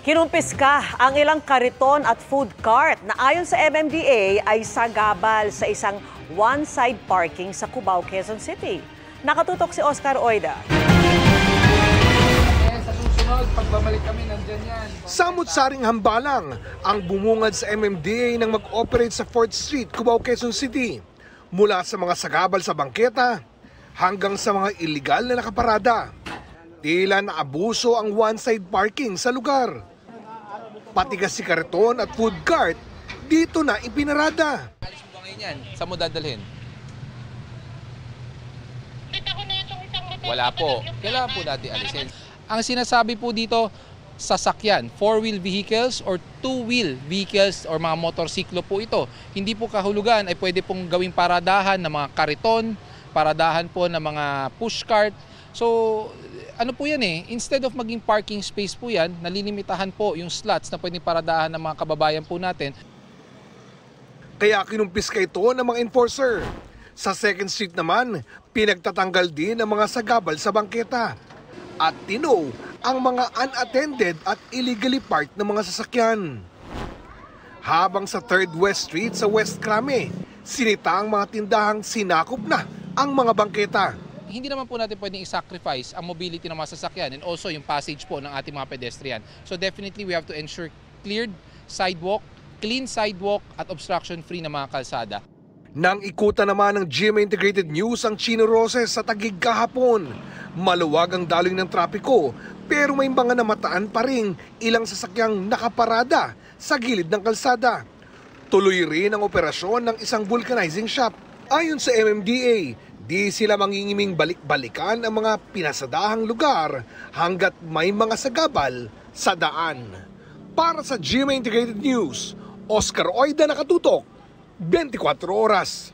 Kinumpiska ang ilang kariton at food cart na ayon sa MMDA ay sagabal sa isang one-side parking sa Cubao, Quezon City. Nakatutok si Oscar Oida. Sa susunod, pagbabalik kami, nandyan yan. Samut-saring hambalang ang bumungad sa MMDA nang mag-operate sa 4th Street, Cubao, Quezon City. Mula sa mga sagabal sa bangketa hanggang sa mga iligal na nakaparada. Tila na abuso ang one-side parking sa lugar. Pati kasi kariton at food cart dito na ipinarada. Alis mo ba ngayon yan? Saan mo dadalhin? Wala po. Kailangan po natin alisin. Ang sinasabi po dito, sasakyan, 4-wheel vehicles or 2-wheel vehicles or mga motorsiklo po ito. Hindi po kahulugan ay pwede pong gawing paradahan ng mga kariton, paradahan po ng mga pushcart. So, ano po yan instead of maging parking space po yan, nalilimitahan po yung slots na pwedeng paradahan ng mga kababayan po natin. Kaya kinumpiska ito ng mga enforcer. Sa 2nd Street naman, pinagtatanggal din ang mga sagabal sa bangketa. At tinow ang mga unattended at illegally parked na mga sasakyan. Habang sa 3rd West Street sa West Crame, sinita ang mga tindahang sinakop na ang mga bangketa. Hindi naman po natin pwedeng i-sacrifice ang mobility ng mga sasakyan and also yung passage po ng ating mga pedestrian. So definitely we have to ensure cleared sidewalk, clean sidewalk at obstruction-free na mga kalsada. Nang ikutan naman ng GMA Integrated News ang Chino Roses sa Taguig kahapon, maluwag ang daloy ng trapiko pero may mga namataan pa rin ilang sasakyang nakaparada sa gilid ng kalsada. Tuloy rin ang operasyon ng isang vulcanizing shop. Ayon sa MMDA, di sila mangingiming balik-balikan ang mga pinasadahang lugar hanggat may mga sagabal sa daan. Para sa GMA Integrated News, Oscar Oida, nakatutok, 24 oras.